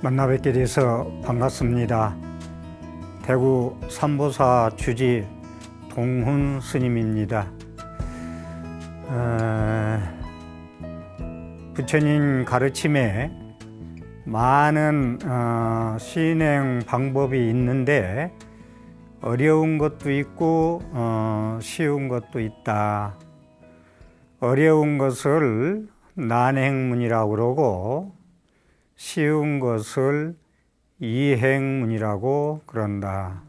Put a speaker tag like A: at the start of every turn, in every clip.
A: 만나 뵙게 돼서 반갑습니다. 대구 삼보사 주지 동훈 스님입니다. 부처님 가르침에 많은 신행 방법이 있는데 어려운 것도 있고 쉬운 것도 있다. 어려운 것을 난행문이라고 그러고 쉬운 것을 이행문이라고 그런다.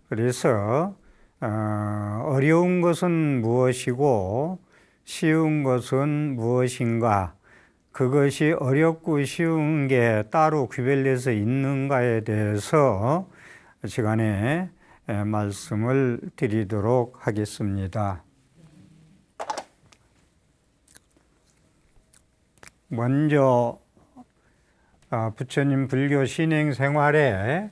A: 그래서 어려운 것은 무엇이고 쉬운 것은 무엇인가, 그것이 어렵고 쉬운 게 따로 구별돼서 있는가에 대해서 시간에 말씀을 드리도록 하겠습니다. 먼저 부처님 불교 신행 생활에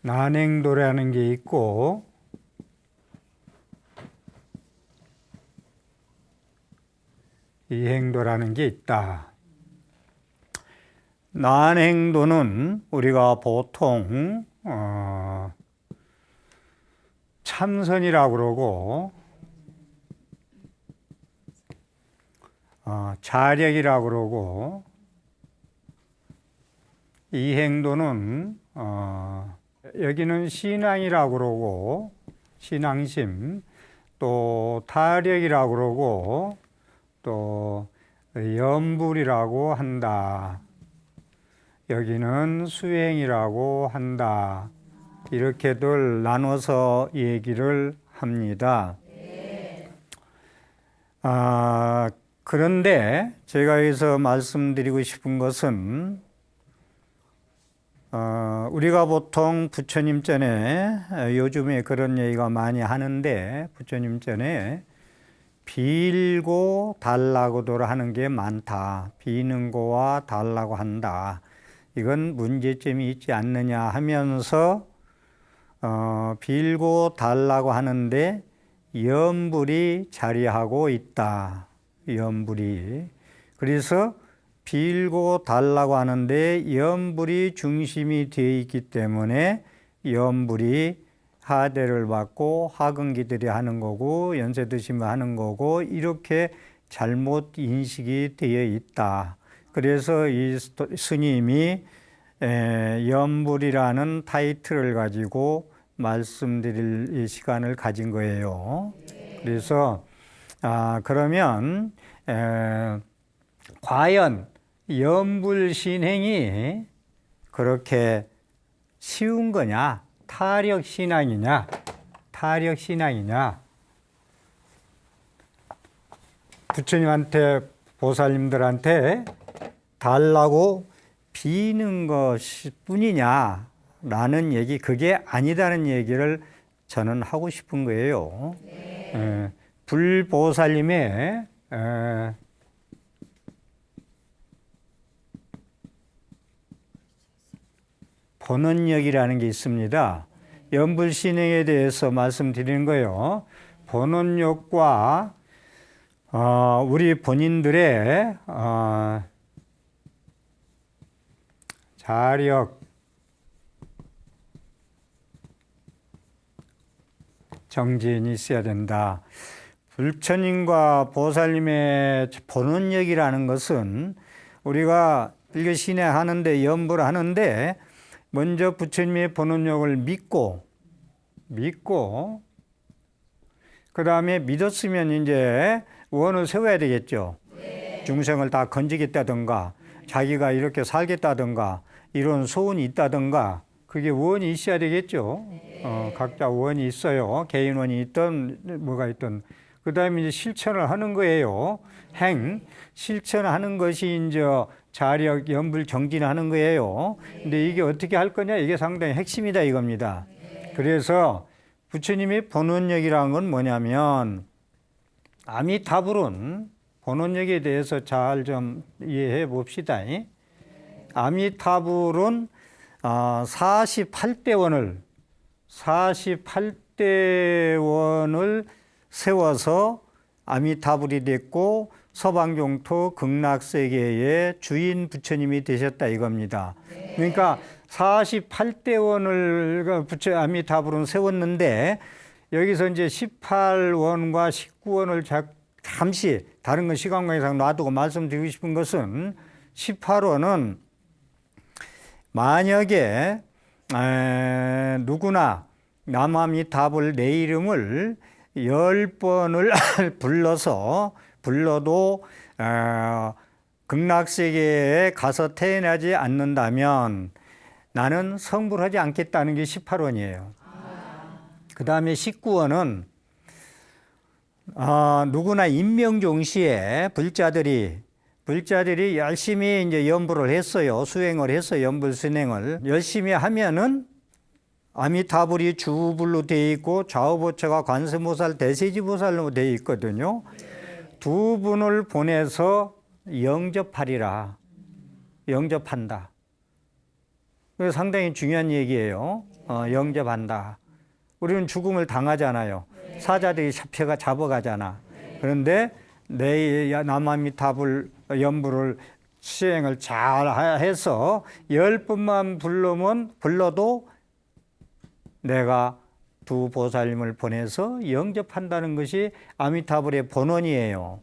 A: 난행도라는 게 있고 이행도라는 게 있다. 난행도는 우리가 보통 참선이라고 그러고 자력이라고 그러고, 이행도는 여기는 신앙이라고 그러고 신앙심, 또 타력이라고 그러고 또 염불이라고 한다. 여기는 수행이라고 한다. 이렇게들 나눠서 얘기를 합니다. 그런데 제가 여기서 말씀드리고 싶은 것은 우리가 보통 부처님 전에 요즘에 그런 얘기가 많이 하는데, 부처님 전에 빌고 달라고들 하는 게 많다. 비는 거와 달라고 한다. 이건 문제점이 있지 않느냐 하면서 빌고 달라고 하는데 염불이 자리하고 있다. 염불이. 그래서 빌고 달라고 하는데 염불이 중심이 되어 있기 때문에 염불이 하대를 받고 하근기들이 하는 거고 연세 드시면 하는 거고, 이렇게 잘못 인식이 되어 있다. 그래서 이 스님이 염불이라는 타이틀을 가지고 말씀드릴 시간을 가진 거예요. 그래서 그러면 과연 염불 신행이 그렇게 쉬운 거냐? 타력 신앙이냐? 타력 신앙이냐? 부처님한테, 보살님들한테 달라고 비는 것뿐이냐? 라는 얘기, 그게 아니다는 얘기를 저는 하고 싶은 거예요. 불보살님의 본원력이라는 게 있습니다. 염불신행에 대해서 말씀드리는 거예요. 본원력과 우리 본인들의 자력, 정진이 있어야 된다. 부처님과 보살님의 본원력이라는 것은 우리가 불교 신행하는데, 염불을 하는데 먼저 부처님의 본원력을 믿고 그 다음에 믿었으면 이제 원을 세워야 되겠죠. 중생을 다 건지겠다든가 자기가 이렇게 살겠다든가 이런 소원이 있다든가, 그게 원이 있어야 되겠죠. 각자 원이 있어요. 개인원이 있든 뭐가 있든. 그 다음에 이제 실천을 하는 거예요. 실천하는 것이 이제 자력, 염불, 정진하는 거예요. 근데 이게 어떻게 할 거냐? 이게 상당히 핵심이다 이겁니다. 그래서 부처님의 본원력이라는 건 뭐냐면, 아미타불은 본원력에 대해서 잘 좀 이해해 봅시다. 아미타불은 48대원을 18대원을 세워서 아미타불이 됐고 서방종토 극락세계의 주인 부처님이 되셨다 이겁니다. 그러니까 48대원을 아미타불은 세웠는데 여기서 이제 18원과 19원을 잠시 다른 건 시간 관계상 놔두고 말씀드리고 싶은 것은 18원은 만약에 누구나 남아미타불 내 이름을 10번을 불러도 극락세계에 가서 태어나지 않는다면 나는 성불하지 않겠다는 게 18원이에요. 그 다음에 19원은 누구나 임명종시에 불자들이 열심히 이제 연불을 했어요. 수행을 했어요. 연불 수행을 열심히 하면은 아미타불이 주불로 되어 있고 좌우보처가 관세모살, 대세지보살로 되어 있거든요. 두 분을 보내서 영접하리라. 영접한다. 그게 상당히 중요한 얘기예요. 영접한다. 우리는 죽음을 당하잖아요. 사자들이 잡아가잖아. 그런데 내 남아미타불 연불을 수행을 잘 해서 10번만 불러도 내가 두 보살님을 보내서 영접한다는 것이 아미타불의 본원이에요.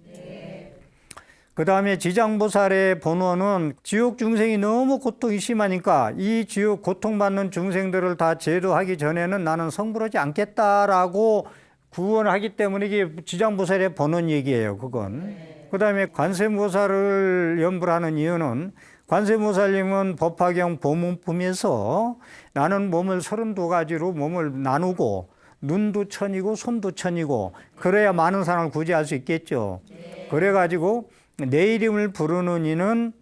A: 그 다음에 지장보살의 본원은 지옥 중생이 너무 고통이 심하니까 이 지옥 고통받는 중생들을 다 제도하기 전에는 나는 성불하지 않겠다라고 구원을 하기 때문에 이게 지장보살의 본원 얘기예요. 그건. 그 다음에 관세음보살을 연불하는 이유는 관세음보살님은 법화경 보문품에서 나는 몸을 32가지로 몸을 나누고 눈도 천이고 손도 천이고 그래야 많은 사람을 구제할 수 있겠죠. 그래가지고 내 이름을 부르는 이는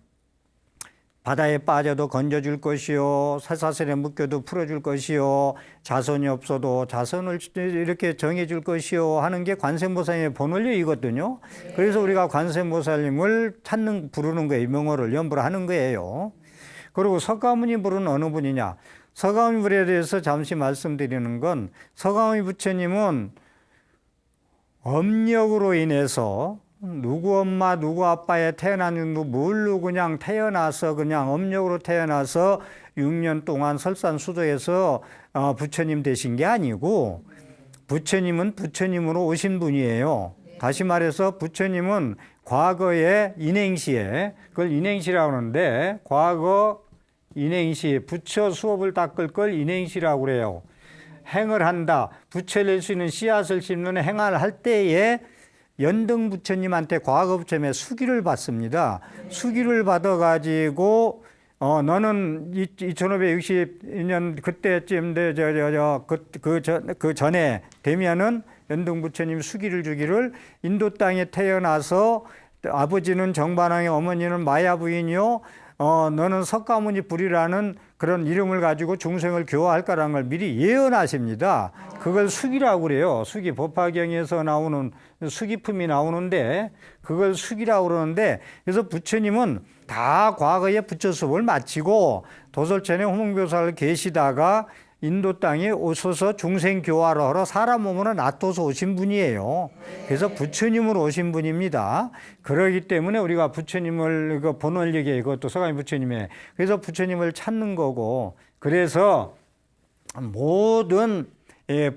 A: 바다에 빠져도 건져줄 것이요 쇠사슬에 묶여도 풀어줄 것이요 자손이 없어도 자손을 이렇게 정해줄 것이요 하는 게 관세음보살님의 본원리이거든요. 그래서 우리가 관세음보살님을 부르는 거예요. 명호를 연불하는 거예요. 그리고 석가모니 불은 어느 분이냐? 석가모니 불에 대해서 잠시 말씀드리는 건 석가모니 부처님은 업력으로 인해서 누구 엄마 누구 아빠에 태어났는지 뭘로 그냥 태어나서 그냥 업력으로 태어나서 6년 동안 설산수도에서 부처님 되신 게 아니고 부처님은 부처님으로 오신 분이에요. 다시 말해서 부처님은 과거의 인행시에 그걸 인행시라고 하는데 과거 인행시 부처 수업을 닦을 걸 인행시라고 그래요. 행을 한다. 부처낼 수 있는 씨앗을 심는 행을 할 때에 연등 부처님한테 과거 부처님의 수기를 받습니다. 수기를 받아가지고 너는 2562년 그때쯤 그 전에 되면은 연등 부처님 수기를 주기를 인도 땅에 태어나서 아버지는 정반왕의 어머니는 마야 부인이요. 너는 석가모니 불이라는 그런 이름을 가지고 중생을 교화할 거라는 걸 미리 예언하십니다. 그걸 수기라고 그래요. 수기, 법화경에서 나오는 수기품이 나오는데 그걸 수기라고 그러는데 그래서 부처님은 다 과거에 부처 수업을 마치고 도솔천에 호몽교사를 계시다가 인도 땅에 오셔서 중생 교화를 하러 사람 몸으로 놔둬서 오신 분이에요. 그래서 부처님으로 오신 분입니다. 그러기 때문에 우리가 부처님을 본원력에 이것도 석가모니 부처님의 그래서 부처님을 찾는 거고 그래서 모든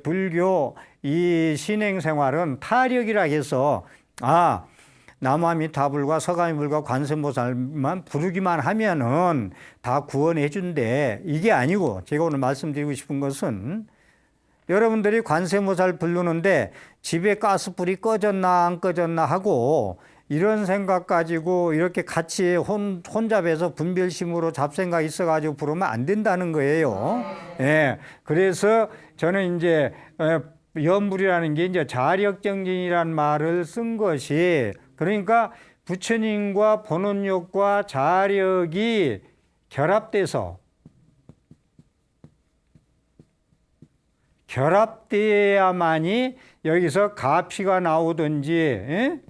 A: 불교 이 신행생활은 타력이라 해서 남아미타불과 석가모니불과 관세음보살만 부르기만 하면은 다 구원해 준대. 이게 아니고 제가 오늘 말씀드리고 싶은 것은 여러분들이 관세음보살 부르는데 집에 가스불이 꺼졌나 안 꺼졌나 하고 이런 생각 가지고 이렇게 같이 혼잡해서 분별심으로 잡생각 있어가지고 부르면 안 된다는 거예요. 예. 그래서 저는 이제 연불이라는 게 이제 자력정진이라는 말을 쓴 것이 그러니까 부처님과 본원력과 자력이 결합돼야만이 여기서 가피가 나오든지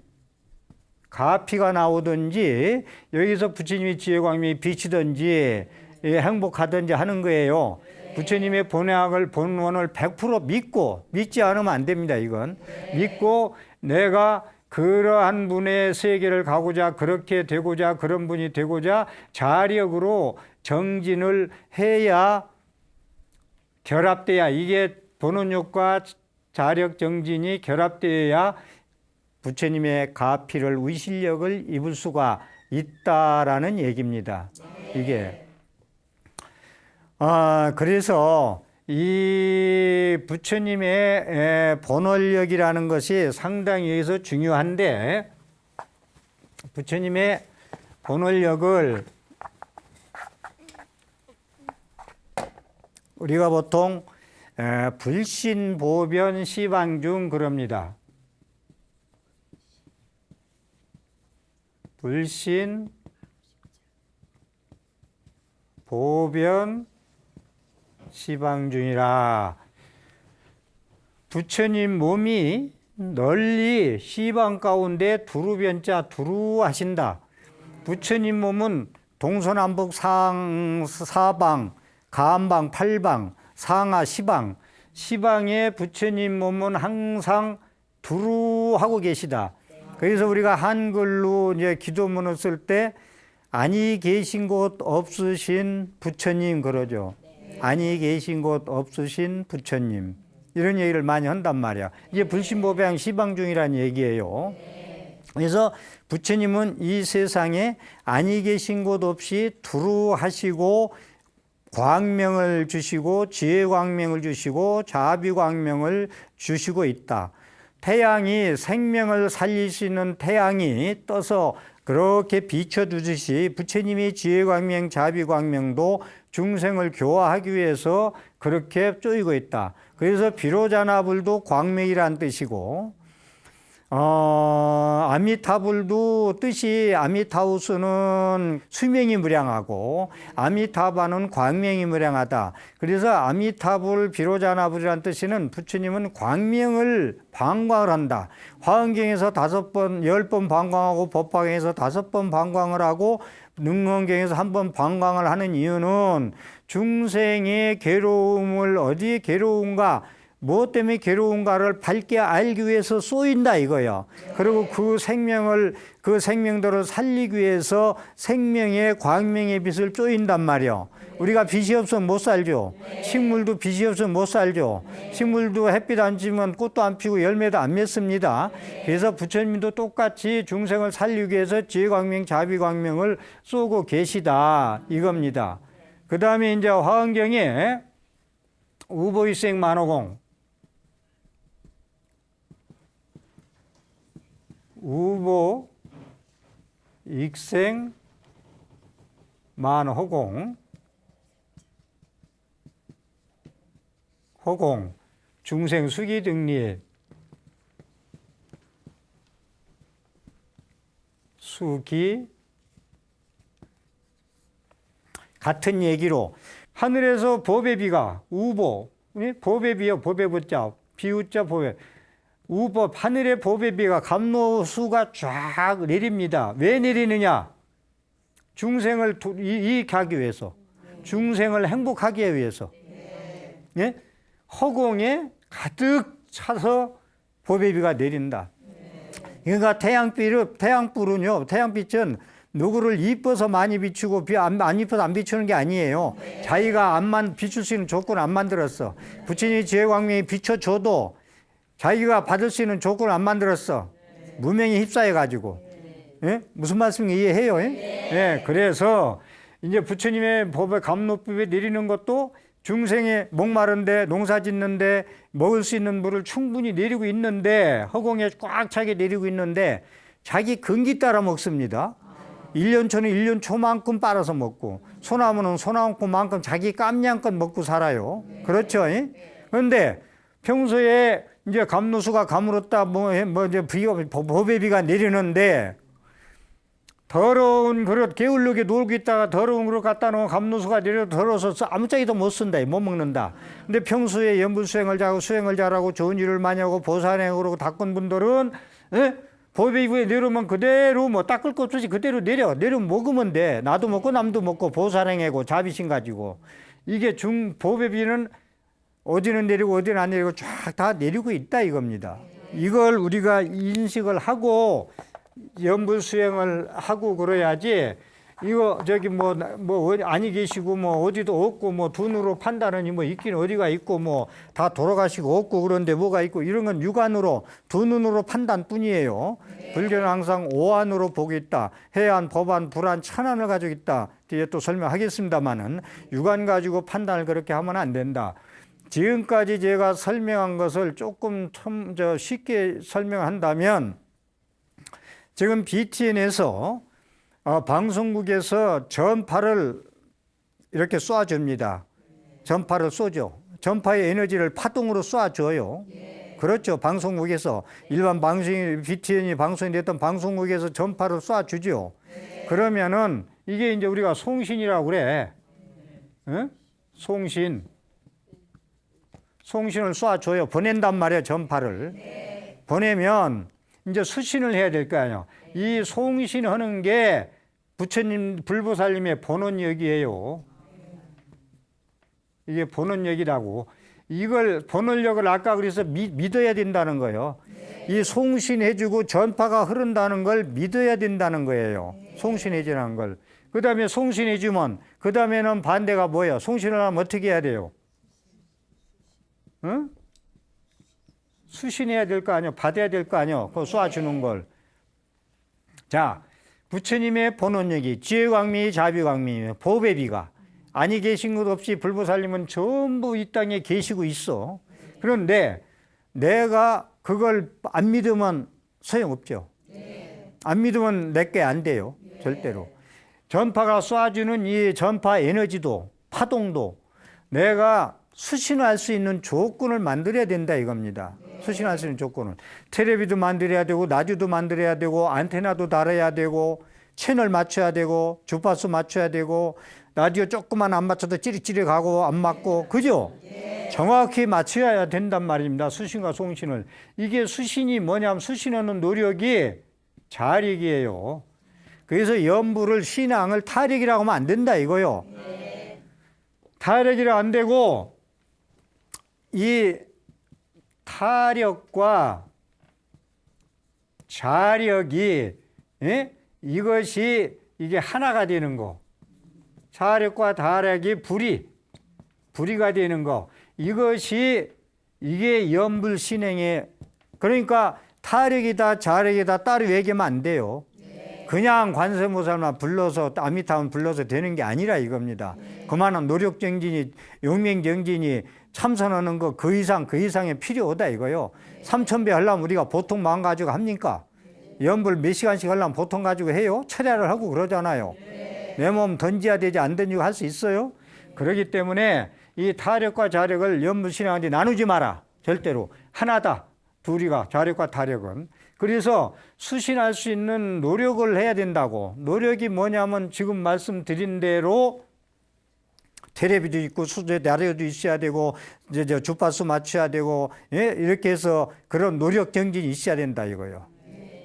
A: 여기서 부처님의 지혜광명이 비치든지 행복하든지 하는 거예요. 부처님의 본원을 100% 믿고, 믿지 않으면 안 됩니다, 이건. 믿고 내가 그러한 분의 세계를 가고자, 그렇게 되고자, 그런 분이 되고자 자력으로 정진을 해야, 결합돼야, 이게 본원욕과 자력 정진이 결합되어야 부처님의 가피를, 위실력을 입을 수가 있다라는 얘기입니다. 이게. 그래서 이 부처님의 본원력이라는 것이 상당히 여기서 중요한데, 부처님의 본원력을 우리가 보통 불신보변 시방중 그럽니다. 불신, 보변, 시방중이라. 부처님 몸이 널리 시방 가운데 두루변자 두루하신다. 부처님 몸은 동서남북 사방, 가암방, 팔방, 상하, 시방, 시방에 부처님 몸은 항상 두루하고 계시다. 그래서 우리가 한글로 이제 기도문을 쓸 때 아니 계신 곳 없으신 부처님 그러죠. 아니 계신 곳 없으신 부처님, 이런 얘기를 많이 한단 말이야. 이게 불신보배양 시방중이라는 얘기예요. 그래서 부처님은 이 세상에 아니 계신 곳 없이 두루하시고 광명을 주시고 지혜 광명을 주시고 자비 광명을 주시고 있다. 태양이, 생명을 살릴 수 있는 태양이 떠서 그렇게 비춰주듯이 부처님이 지혜 광명, 자비 광명도 중생을 교화하기 위해서 그렇게 쪼이고 있다. 그래서 비로자나불도 광명이란 뜻이고, 아미타불도 뜻이, 아미타우스는 수명이 무량하고 아미타바는 광명이 무량하다. 그래서 아미타불 비로자나불이라는 뜻은 부처님은 광명을 방광을 한다. 화엄경에서 5번, 10번 방광하고 법화경에서 5번 방광을 하고 능언경에서 1번 방광을 하는 이유는 중생의 괴로움을, 어디에 괴로운가, 무엇 때문에 괴로운가를 밝게 알기 위해서 쏘인다 이거예요. 그리고 그 생명들을 살리기 위해서 생명의 광명의 빛을 쪼인단 말이에요. 우리가 빛이 없으면 못 살죠. 식물도 빛이 없으면 못 살죠. 식물도 햇빛 안 쬐면 꽃도 안 피고 열매도 안 맺습니다. 그래서 부처님도 똑같이 중생을 살리기 위해서 지혜광명, 자비광명을 쏘고 계시다 이겁니다. 그 다음에 이제 화엄경에 우보일생 만호공, 우보, 익생, 만호공, 호공, 중생 수기 등립, 수기, 같은 얘기로 하늘에서 법의 비가, 우보, 법의 비요, 법의 부자, 비우자 법의, 우법, 하늘의 법의 비가, 감로수가 쫙 내립니다. 왜 내리느냐? 중생을 이익하기 위해서, 중생을 행복하게 위해서. 예? 허공에 가득 차서 법의 비가 내린다. 그러니까 태양불은요, 태양빛은 누구를 이뻐서 많이 비추고 안 이뻐서 안 비추는 게 아니에요. 자기가 안만 비출 수 있는 조건을 안 만들었어. 부처님의 지혜광명이 비춰줘도 자기가 받을 수 있는 조건을 안 만들었어. 무명에 휩싸여가지고. 예? 무슨 말씀인지 이해해요? 예? 그래서 이제 부처님의 법의 감로법에 내리는 것도 중생의 목마른데, 농사 짓는데, 먹을 수 있는 물을 충분히 내리고 있는데, 허공에 꽉 차게 내리고 있는데, 자기 근기 따라 먹습니다. 1년초는 1년초만큼 빨아서 먹고, 소나무는 소나무만큼 자기 깜냥껏 먹고 살아요. 그렇죠? 그런데 평소에 이제 감로수가 가물었다, 이제 법의 비가 내리는데, 더러운 그릇, 게을르게 놀고 있다가 더러운 그릇 갖다 놓으면 감로수가 내려 더러워서 아무짝에도 못 쓴다, 못 먹는다. 근데 평소에 연불수행을 잘하고 수행을 잘하고 좋은 일을 많이 하고 보살행을 하고 닦은 분들은 보배 위에 내려오면 그대로 뭐 닦을 것 없이 그대로 내려 먹으면 돼. 나도 먹고 남도 먹고 보살행하고 자비심 가지고. 이게 보배비는 어디는 내리고 어디는 안 내리고 쫙 다 내리고 있다 이겁니다. 이걸 우리가 인식을 하고 연불 수행을 하고 그래야지. 이거 저기 뭐 아니 계시고 뭐 어디도 없고 뭐 두 눈으로 판단하니 뭐 있긴 어디가 있고 뭐 다 돌아가시고 없고 그런데 뭐가 있고 이런 건 육안으로 두 눈으로 판단뿐이에요. 불교는 항상 오안으로 보고 있다. 해안, 법안, 불안, 천안을 가지고 있다. 뒤에 또 설명하겠습니다만은 육안 가지고 판단을 그렇게 하면 안 된다. 지금까지 제가 설명한 것을 조금 쉽게 설명한다면 지금 BTN에서 방송국에서 전파를 이렇게 쏴줍니다. 전파를 쏘죠. 전파의 에너지를 파동으로 쏴줘요. 그렇죠. 방송국에서 일반 BTN이 방송이 됐던 방송국에서 전파를 쏴주죠. 그러면은 이게 이제 우리가 송신이라고 그래. 응? 송신을 쏴줘요. 보낸단 말이에요. 전파를. 보내면 이제 수신을 해야 될 거 아니에요. 이 송신하는 게 부처님, 불보살님의 본원력이에요. 이게 본원력이라고. 이걸 본원력을 아까 그래서 믿어야 된다는 거예요. 이 송신해주고 전파가 흐른다는 걸 믿어야 된다는 거예요. 송신해주는 걸. 그 다음에 송신해주면 그 다음에는 반대가 뭐예요? 송신을 하면 어떻게 해야 돼요? 응? 수신해야 될 거 아니에요? 받아야 될 거 아니에요? 그거 쏴주는 걸. 자, 부처님의 본원력이 지혜광미, 자비광미, 보배비가 아니 계신 것 없이 불보살님은 전부 이 땅에 계시고 있어. 그런데 내가 그걸 안 믿으면 소용없죠. 안 믿으면 내게 안 돼요. 절대로. 전파가 쏴주는 이 전파 에너지도 파동도 내가 수신할 수 있는 조건을 만들어야 된다 이겁니다. 수신할 수 있는 조건을. 텔레비도 만들어야 되고 라디오도 만들어야 되고 안테나도 달아야 되고 채널 맞춰야 되고 주파수 맞춰야 되고 라디오 조금만 안 맞춰도 찌릿찌릿하고 안 맞고 그죠? 정확히 맞춰야 된단 말입니다. 수신과 송신을. 이게 수신이 뭐냐면 수신하는 노력이 자력이에요. 그래서 연부를 신앙을 타력이라고 하면 안 된다 이거요. 타력이라 안 되고 이 타력과 자력이 이것이 이게 하나가 되는 거. 자력과 타력이 불이가 되는 거. 이것이 이게 연불 신행의 그러니까 타력이다 자력이다 따로 얘기하면 안 돼요. 그냥 관세음보살만 불러서 아미타만 불러서 되는 게 아니라 이겁니다. 그만한 노력정진이 용맹정진이 참선하는 거 그 이상의 필요하다 이거요. 3000배 하려면 우리가 보통 마음 가지고 합니까? 연불 몇 시간씩 하려면 보통 가지고 해요? 철야를 하고 그러잖아요. 내 몸 던져야 되지 안 던지고 할 수 있어요? 그렇기 때문에 이 타력과 자력을 연불 신앙한테 나누지 마라. 절대로. 하나다. 둘이가 자력과 타력은. 그래서 수신할 수 있는 노력을 해야 된다고. 노력이 뭐냐면 지금 말씀드린 대로 텔레비도 있고 라디오도 있어야 되고 이제 주파수 맞춰야 되고 이렇게 해서 그런 노력 정진이 있어야 된다 이거요.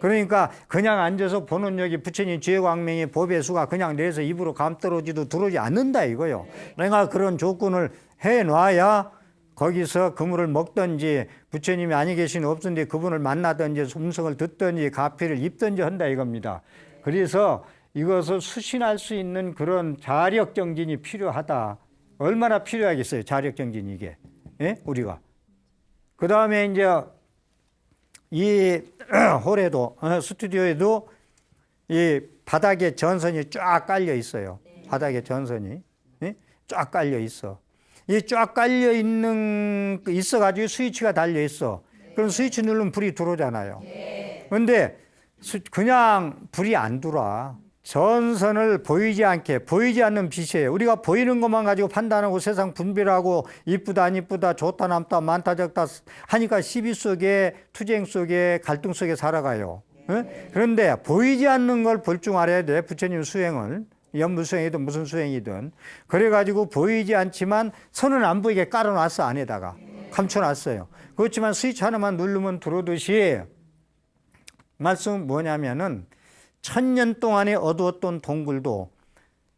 A: 그러니까 그냥 앉아서 보는 여기 부처님 지혜광명의 법의수가 그냥 내서 입으로 감떨어지도 들어오지 않는다 이거요. 내가 그런 조건을 해놔야 거기서 그물을 먹든지 부처님이 아니 계신 없던데 그분을 만나든지 음성을 듣든지 가피를 입든지 한다 이겁니다. 그래서 이것을 수신할 수 있는 그런 자력정진이 필요하다. 얼마나 필요하겠어요, 자력정진이 이게. 예? 우리가. 그 다음에 이제 이 홀에도, 스튜디오에도 이 바닥에 전선이 쫙 깔려 있어요. 바닥에 전선이. 예? 쫙 깔려 있어. 이 쫙 깔려 있어가지고 스위치가 달려 있어. 그럼 스위치 누르면 불이 들어오잖아요. 그런데 그냥 불이 안 들어와. 전선을 보이지 않는 빛이에요. 우리가 보이는 것만 가지고 판단하고 세상 분별하고 이쁘다 안 이쁘다 좋다 남다 많다 적다 하니까 시비 속에 투쟁 속에 갈등 속에 살아가요. 그런데 보이지 않는 걸 볼 줄 알아야 돼. 부처님 수행을. 연무수행이든 무슨 수행이든. 그래가지고 보이지 않지만 선은 안 보이게 깔아놨어 안에다가. 감춰놨어요. 그렇지만 스위치 하나만 누르면 들어오듯이 말씀은 뭐냐면은 천년 동안에 어두웠던 동굴도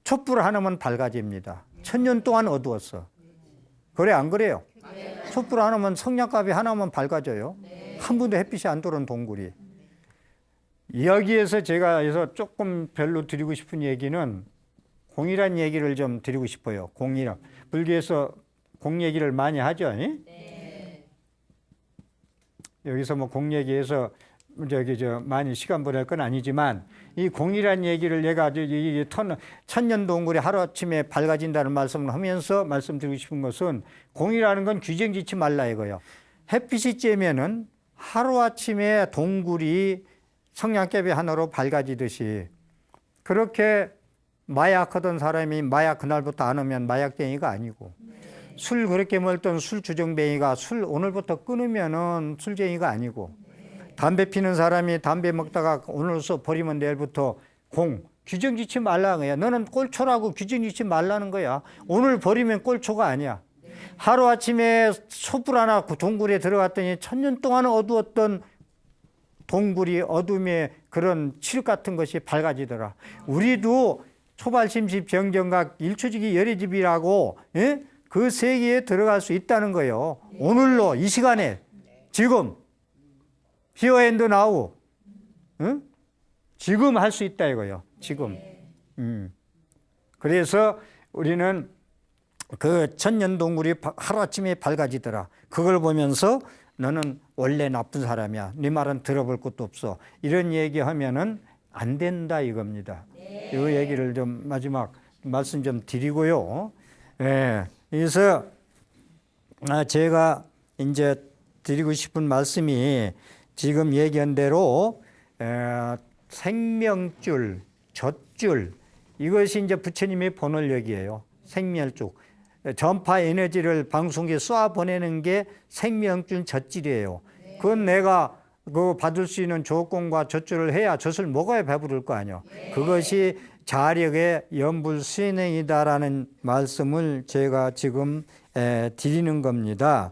A: 촛불 하나면 밝아집니다. 천년 동안 어두웠어. 그래 안 그래요? 촛불 하나면 성냥갑이 하나면 밝아져요. 한 번도 햇빛이 안 들어온 동굴이. 여기에서 제가 그래서 조금 별로 드리고 싶은 얘기는 공이란 얘기를 좀 드리고 싶어요. 공이란. 불교에서 공 얘기를 많이 하죠. 여기서 뭐 공 얘기해서 많이 시간 보낼 건 아니지만 이 공이란 얘기를 얘가 이 천년 동굴이 하루아침에 밝아진다는 말씀을 하면서 말씀드리고 싶은 것은 공이라는 건 규정 짓지 말라 이거예요. 햇빛이 쬐면은 하루아침에 동굴이 성냥개비 하나로 밝아지듯이 그렇게 마약하던 사람이 마약 그날부터 안 하면 마약쟁이가 아니고 술 그렇게 먹던 술 주정뱅이가 술 오늘부터 끊으면은 술쟁이가 아니고 담배 피는 사람이 담배 먹다가 오늘서 버리면 내일부터 공 규정 짓지 말라는 거야. 너는 꼴초라고 규정 짓지 말라는 거야. 오늘 버리면 꼴초가 아니야. 하루아침에 촛불 하나 동굴에 들어갔더니 천년 동안 어두웠던 동굴이 어둠의 그런 칠흑 같은 것이 밝아지더라. 우리도 초발심식 정정각 일초지기 열애집이라고 그 세계에 들어갈 수 있다는 거예요. 오늘로 이 시간에 지금 히어 앤드 나우 지금 할 수 있다 이거예요. 지금. 그래서 우리는 그 천년 동굴이 하루아침에 밝아지더라. 그걸 보면서 너는 원래 나쁜 사람이야. 네 말은 들어볼 것도 없어. 이런 얘기하면은 안 된다 이겁니다. 이 얘기를 좀 마지막 말씀 좀 드리고요. 그래서 제가 이제 드리고 싶은 말씀이 지금 얘기한 대로 생명줄, 젖줄 이것이 이제 부처님의 본원력이에요. 생명줄. 전파 에너지를 방송기에 쏴 보내는 게 생명줄 젖줄이에요. 그건 내가 그 받을 수 있는 조건과 젖줄을 해야 젖을 먹어야 배부를 거 아니에요. 그것이 자력의 연불수행이다라는 말씀을 제가 지금 드리는 겁니다.